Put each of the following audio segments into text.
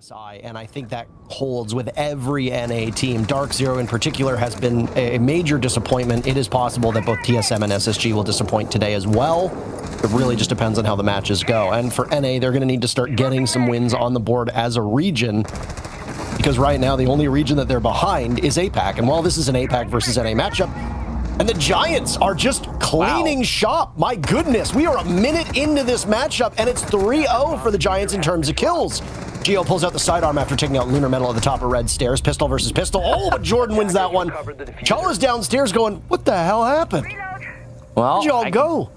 SI, and I think that holds with every NA team. Dark Zero in particular has been a major disappointment. It is possible that both TSM and SSG will disappoint today as well. It really just depends on how the matches go. And for NA, they're going to need to start getting some wins on the board as a region, because right now the only region that they're behind is APAC. And while this is an APAC versus NA matchup, and the Giants are just cleaning shop. My goodness, we are a minute into this matchup, and it's 3-0 for the Giants in terms of kills. Geo pulls out the sidearm after taking out Lunar Metal at the top of red stairs. Pistol versus pistol. Oh, but Jordan wins that one. Chala's downstairs going, what the hell happened? Well, where'd y'all go?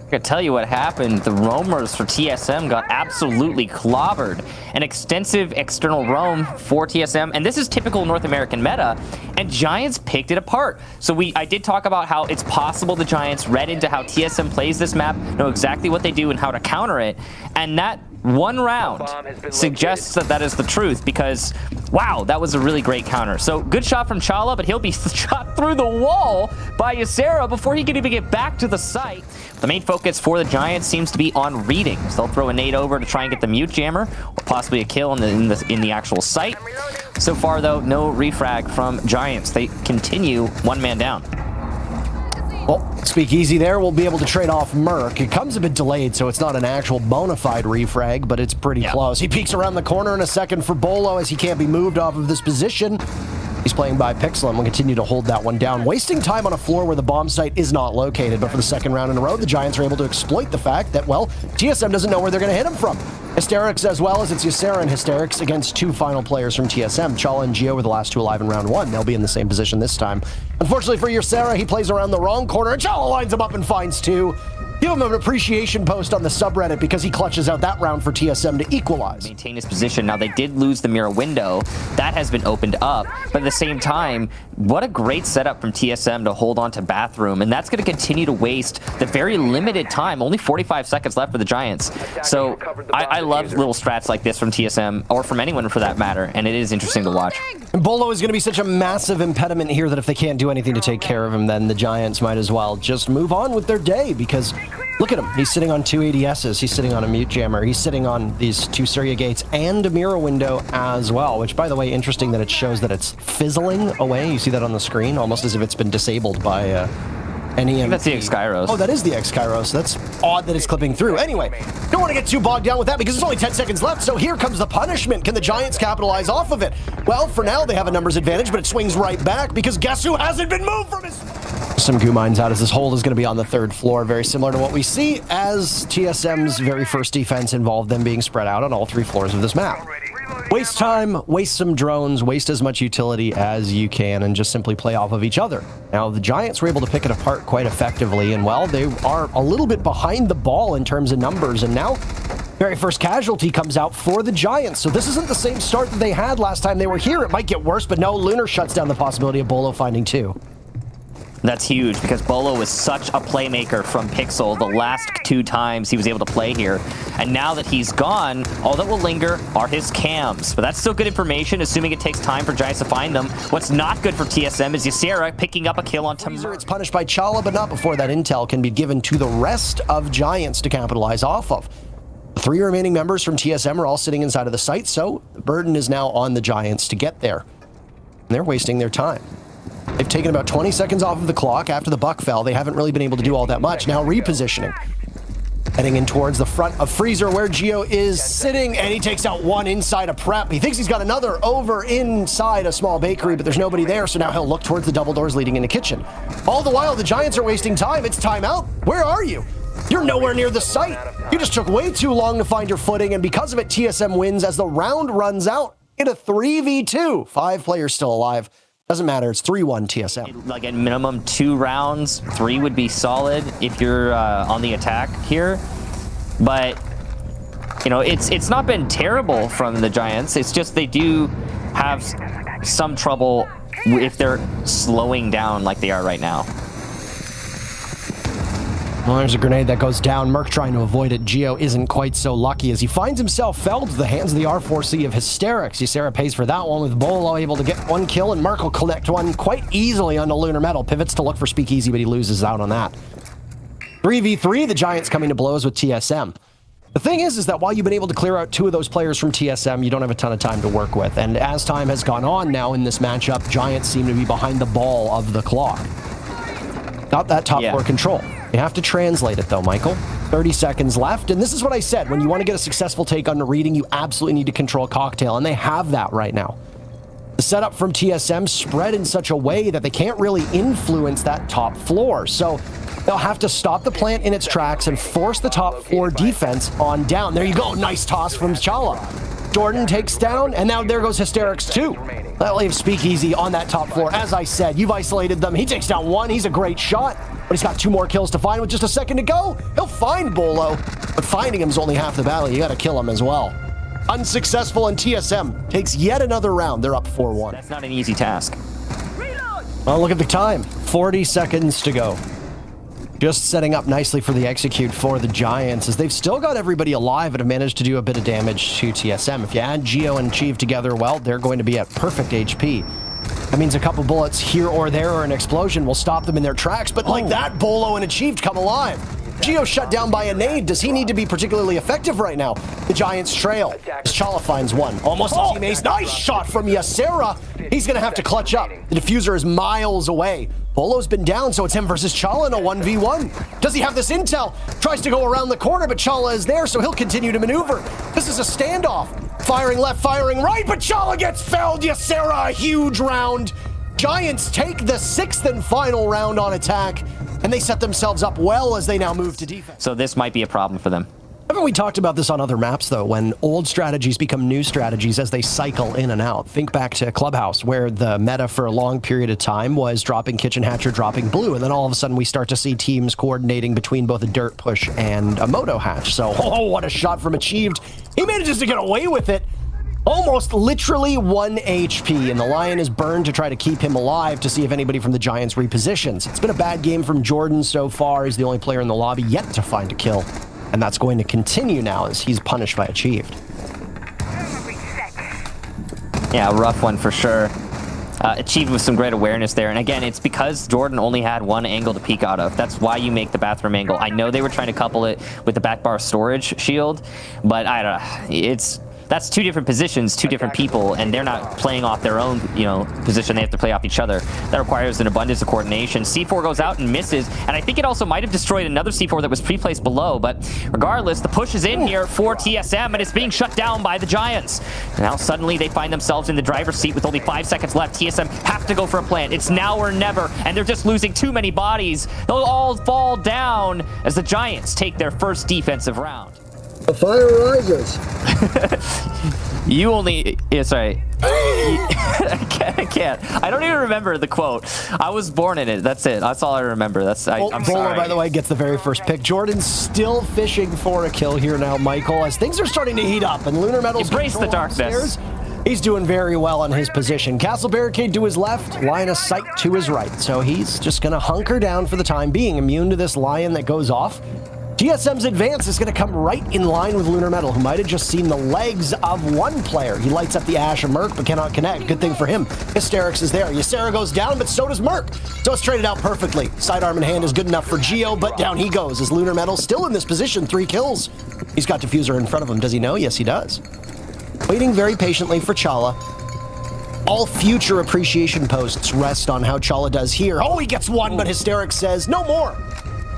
I can tell you what happened. The roamers for TSM got absolutely clobbered. An extensive external roam for TSM, and this is typical North American meta, and Giants picked it apart. So I did talk about how it's possible the Giants read into how TSM plays this map, know exactly what they do and how to counter it, and that one round suggests that that is the truth, because wow, that was a really great counter. So good shot from Chala, but he'll be shot through the wall by Ysera before he can even get back to the site. The main focus for the Giants seems to be on readings. They'll throw a nade over to try and get the mute jammer, or possibly a kill in the actual site. So far though, no refrag from Giants. They continue one man down. Well, Speakeasy there will be able to trade off Merc. It comes a bit delayed, so it's not an actual bona fide refrag, but it's pretty close. He peeks around the corner in a second for Bolo as he can't be moved off of this position. He's playing by Pixel and will continue to hold that one down, wasting time on a floor where the bomb site is not located. But for the second round in a row, the Giants are able to exploit the fact that, well, TSM doesn't know where they're going to hit him from. Hysterics as well, as it's Ysera and Hysterics against two final players from TSM. Chala and Geo were the last two alive in round one. They'll be in the same position this time. Unfortunately for Ysera, he plays around the wrong corner, and Chala lines him up and finds two. Give him an appreciation post on the subreddit because he clutches out that round for TSM to equalize. Maintain his position. Now, they did lose the mirror window. That has been opened up. But at the same time, what a great setup from TSM to hold on to Bathroom. And that's going to continue to waste the very limited time. Only 45 seconds left for the Giants. So I love little strats like this from TSM, or from anyone for that matter. And it is interesting to watch. And Bolo is going to be such a massive impediment here that if they can't do anything to take care of him, then the Giants might as well just move on with their day, because look at him. He's sitting on two ADSs. He's sitting on a mute jammer. He's sitting on these two Syria gates and a mirror window as well, which, by the way, interesting that it shows that it's fizzling away. You see that on the screen, almost as if it's been disabled by any EMP. That's the X-Kairos. Oh, that is the X-Kairos. That's odd that it's clipping through. Anyway, don't want to get too bogged down with that because there's only 10 seconds left, so here comes the punishment. Can the Giants capitalize off of it? Well, for now, they have a numbers advantage, but it swings right back because guess who hasn't been moved from his... Some goo mines out as this hold is going to be on the third floor, very similar to what we see as TSM's very first defense involved them being spread out on all three floors of this map. Waste time, waste some drones, waste as much utility as you can, and just simply play off of each other. Now, the Giants were able to pick it apart quite effectively, and well, they are a little bit behind the ball in terms of numbers, and now very first casualty comes out for the Giants. So this isn't the same start that they had last time they were here. It might get worse, but no, Lunar shuts down the possibility of Bolo finding two. That's huge, because Bolo was such a playmaker from Pixel the last two times he was able to play here. And now that he's gone, all that will linger are his cams. But that's still good information, assuming it takes time for Giants to find them. What's not good for TSM is Ysera picking up a kill on Tamir. It's punished by Chala, but not before that intel can be given to the rest of Giants to capitalize off of. The three remaining members from TSM are all sitting inside of the site, so the burden is now on the Giants to get there. And they're wasting their time. They've taken about 20 seconds off of the clock after the buck fell. They haven't really been able to do all that much. Now repositioning. Heading in towards the front of Freezer where Geo is sitting, and he takes out one inside a prep. He thinks he's got another over inside a small bakery, but there's nobody there, so now he'll look towards the double doors leading into kitchen. All the while, the Giants are wasting time. It's timeout. Where are you? You're nowhere near the site. You just took way too long to find your footing, and because of it, TSM wins as the round runs out in a 3v2. 5 players still alive. Doesn't matter. It's 3-1 TSM. Like at minimum 2 rounds, 3 would be solid if you're on the attack here. But you know, it's not been terrible from the Giants. It's just they do have some trouble if they're slowing down like they are right now. Well, there's a grenade that goes down. Merc trying to avoid it. Geo isn't quite so lucky as he finds himself felled to the hands of the R4C of Hysterics. Ysera pays for that one with Bolo able to get one kill, and Merc will collect one quite easily onto Lunar Metal. Pivots to look for Speakeasy, but he loses out on that. 3v3, the Giants coming to blows with TSM. The thing is that while you've been able to clear out 2 of those players from TSM, you don't have a ton of time to work with. And as time has gone on now in this matchup, Giants seem to be behind the ball of the clock. Got that top 4 control. You have to translate it though, Michael. 30 seconds left, and this is what I said. When you want to get a successful take on the reading, you absolutely need to control Cocktail, and they have that right now. The setup from TSM spread in such a way that they can't really influence that top floor. So they'll have to stop the plant in its tracks and force the top 4 defense on down. There you go. Nice toss from Chala. Jordan takes down, and now there goes Hysterics too. That'll leave Speakeasy on that top floor. As I said, you've isolated them. He takes down 1. He's a great shot, but he's got 2 more kills to find with just a second to go. He'll find Bolo, but finding him's only half the battle. You got to kill him as well. Unsuccessful, and TSM takes yet another round. They're up 4-1. That's not an easy task. Well, look at the time. 40 seconds to go. Just setting up nicely for the execute for the Giants, as they've still got everybody alive and have managed to do a bit of damage to TSM. If you add Geo and Chief together, well, they're going to be at perfect HP. That means a couple bullets here or there or an explosion will stop them in their tracks, but like that, Bolo and Achieved come alive. Geo shut down by a nade. Does he need to be particularly effective right now? The Giants trail. Chala finds 1. Almost a team ace. Nice shot from Yasera. He's going to have to clutch up. The diffuser is miles away. Bolo's been down, so it's him versus Chala in a 1v1. Does he have this intel? Tries to go around the corner, but Chala is there, so he'll continue to maneuver. This is a standoff. Firing left, firing right, but Chala gets felled. Yasera, a huge round. Giants take the 6th and final round on attack, and they set themselves up well as they now move to defense. So this might be a problem for them. Haven't we talked about this on other maps, though, when old strategies become new strategies as they cycle in and out? Think back to Clubhouse, where the meta for a long period of time was dropping Kitchen Hatch or dropping Blue, and then all of a sudden we start to see teams coordinating between both a Dirt Push and a Moto Hatch. So, oh, what a shot from Achieved. He manages to get away with it. Almost literally 1 HP, and the Lion is burned to try to keep him alive to see if anybody from the Giants repositions. It's been a bad game from Jordan so far. He's the only player in the lobby yet to find a kill. And that's going to continue now as he's punished by Achieved. Yeah, a rough one for sure. Achieved with some great awareness there. And again, it's because Jordan only had 1 angle to peek out of. That's why you make the bathroom angle. I know they were trying to couple it with the back bar storage shield, but I don't know. That's 2 different positions, 2 different people, and they're not playing off their own, position. They have to play off each other. That requires an abundance of coordination. C4 goes out and misses, and I think it also might have destroyed another C4 that was pre-placed below, but regardless, the push is in here for TSM, and it's being shut down by the Giants. Now suddenly they find themselves in the driver's seat with only 5 seconds left. TSM have to go for a plant. It's now or never, and they're just losing too many bodies. They'll all fall down as the Giants take their first defensive round. The fire rises. You only... Yeah, sorry. I can't. I don't even remember the quote. I was born in it. That's it. That's all I remember. I'm Bolo, sorry. by the way, gets the very first pick. Jordan's still fishing for a kill here now, Michael, as things are starting to heat up, and Lunar Metal's embrace the darkness. He's doing very well on his position. Castle Barricade to his left, line of sight to his right. So he's just going to hunker down for the time being, immune to this Lion that goes off. TSM's advance is going to come right in line with Lunar Metal, who might have just seen the legs of 1 player. He lights up the Ash of Merc, but cannot connect. Good thing for him. Hysterics is there. Ysera goes down, but so does Merc. So it's traded out perfectly. Sidearm in hand is good enough for Geo, but down he goes as Lunar Metal still in this position. 3 kills. He's got Diffuser in front of him. Does he know? Yes, he does. Waiting very patiently for Chala. All future appreciation posts rest on how Chala does here. Oh, he gets 1, but Hysterics says no more.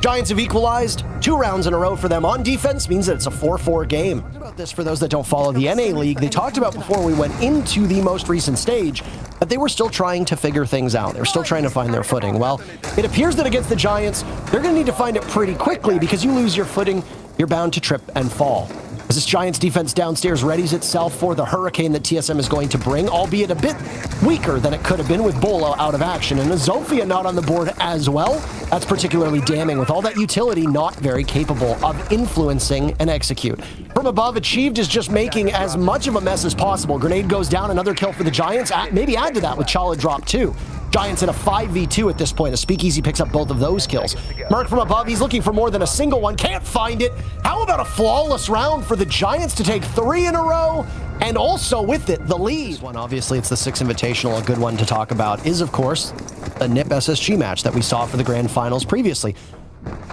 Giants have equalized 2 rounds in a row for them on defense, means that it's a 4-4 game. About this for those that don't follow the NA League, they talked about before we went into the most recent stage that they were still trying to figure things out. They were still trying to find their footing. Well, it appears that against the Giants, they're going to need to find it pretty quickly, because you lose your footing, you're bound to trip and fall. As this Giants defense downstairs readies itself for the hurricane that TSM is going to bring, albeit a bit weaker than it could have been with Bolo out of action. And Azofia not on the board as well. That's particularly damning, with all that utility not very capable of influencing and execute. From above, Achieved is just making as much of a mess as possible. Grenade goes down, another kill for the Giants. Maybe add to that with Chala drop too. Giants in a 5v2 at this point. A Speakeasy picks up both of those kills. Merc from above, he's looking for more than a single one. Can't find it. How about a flawless round for the Giants to take 3 in a row? And also with it, the lead. One, obviously, it's the 6 Invitational. A good one to talk about is, of course, a NIP SSG match that we saw for the grand finals previously.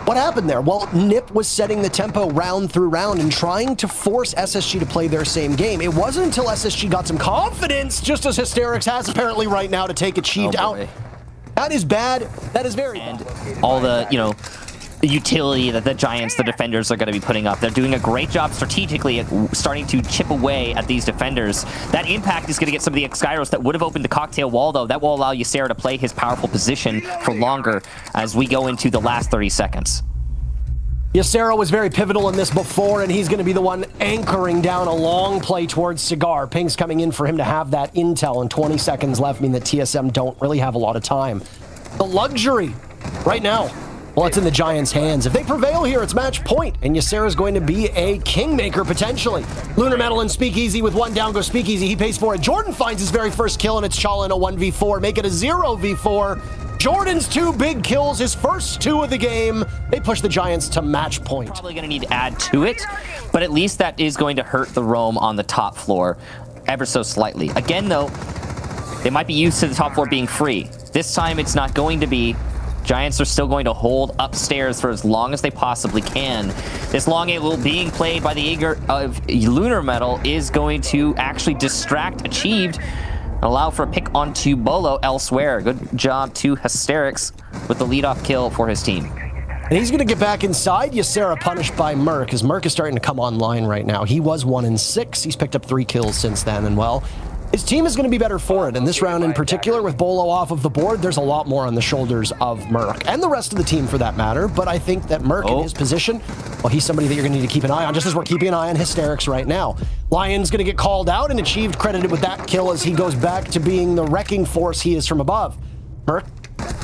What happened there? Well, Nip was setting the tempo round through round and trying to force SSG to play their same game. It wasn't until SSG got some confidence, just as Hysterics has apparently right now, to take Achieved out. That is bad. That is very bad. All the, you know, the utility that the Giants, the defenders, are going to be putting up. They're doing a great job strategically at starting to chip away at these defenders. That impact is going to get some of the X-Gyros that would have opened the cocktail wall, though. That will allow Ysera to play his powerful position for longer as we go into the last 30 seconds. Ysera was very pivotal in this before, and he's going to be the one anchoring down a long play towards Cigar. Ping's coming in for him to have that intel, and 20 seconds left mean that TSM don't really have a lot of time. The luxury right now, well, it's in the Giants' hands. If they prevail here, it's match point, and Ysera's going to be a kingmaker potentially. Lunar Metal and Speakeasy with one down goes Speakeasy. He pays for it. Jordan finds his very first kill, and it's Chala in a 1v4. Make it a 0v4. Jordan's 2 big kills, his first 2 of the game. They push the Giants to match point. Probably going to need to add to it, but at least that is going to hurt the roam on the top floor ever so slightly. Again, though, they might be used to the top floor being free. This time, it's not going to be. Giants are still going to hold upstairs for as long as they possibly can. This long angle being played by the Eager of Lunar Metal is going to actually distract Achieved, allow for a pick onto Bolo elsewhere. Good job to Hysterics with the leadoff kill for his team. And he's going to get back inside. Ysera punished by Merc, as Merc is starting to come online right now. He was 1-6. He's picked up 3 kills since then, and well, his team is going to be better for it. And this round in particular, with Bolo off of the board, there's a lot more on the shoulders of Merc, and the rest of the team for that matter. But I think that Merc in his position, well, he's somebody that you're going to need to keep an eye on, just as we're keeping an eye on Hysterics right now. Lion's going to get called out, and Achieved credited with that kill as he goes back to being the wrecking force he is from above. Merc,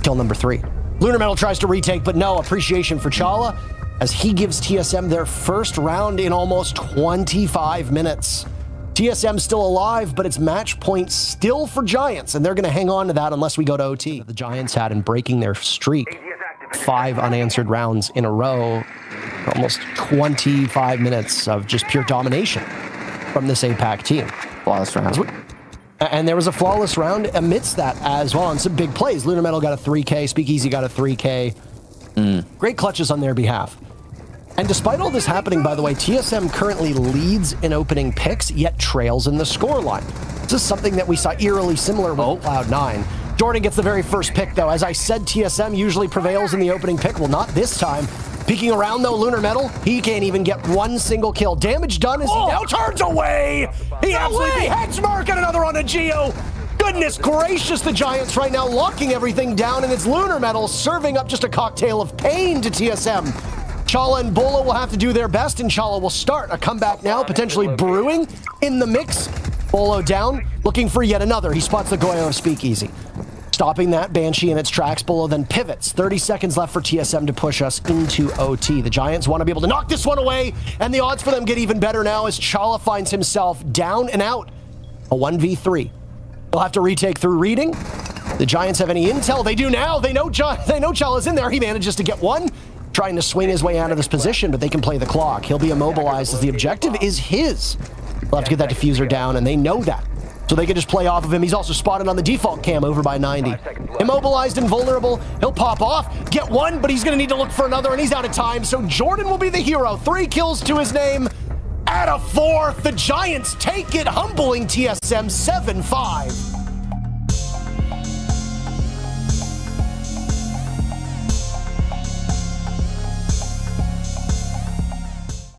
kill number 3. Lunar Metal tries to retake, but no appreciation for Chala, as he gives TSM their first round in almost 25 minutes. TSM still alive, but it's match point still for Giants, and they're going to hang on to that unless we go to OT. The Giants had in breaking their streak, 5 unanswered rounds in a row, almost 25 minutes of just pure domination from this APAC team. Flawless round. And there was a flawless round amidst that as well, and some big plays. Lunar Metal got a 3K, Speakeasy got a 3K. Great clutches on their behalf. And despite all this happening, by the way, TSM currently leads in opening picks, yet trails in the scoreline. This is something that we saw eerily similar with Cloud9. Jordan gets the very first pick, though. As I said, TSM usually prevails in the opening pick. Well, not this time. Peeking around, though, Lunar Metal, he can't even get 1 single kill. Damage done as he now turns away. He absolutely beheads Merc, and another on a Geo. Goodness gracious, the Giants right now locking everything down, and it's Lunar Metal serving up just a cocktail of pain to TSM. Chala and Bolo will have to do their best, and Chala will start a comeback now, potentially brewing in the mix. Bolo down, looking for yet another. He spots the Goyo of Speakeasy. Stopping that Banshee in its tracks. Bolo then pivots. 30 seconds left for TSM to push us into OT. The Giants want to be able to knock this one away, and the odds for them get even better now as Chala finds himself down and out. A 1v3. They'll have to retake through reading. The Giants have any intel? They do now. They know Chala's in there. He manages to get one. Trying to swing his way out of this position, but they can play the clock. He'll be immobilized as the objective is his. They'll have to get that diffuser down, and they know that. So they can just play off of him. He's also spotted on the default cam over by 90. Immobilized and vulnerable. He'll pop off, get one, but he's going to need to look for another, and he's out of time. So Jordan will be the hero. 3 kills to his name. Add a 4th. The Giants take it, humbling TSM 7-5.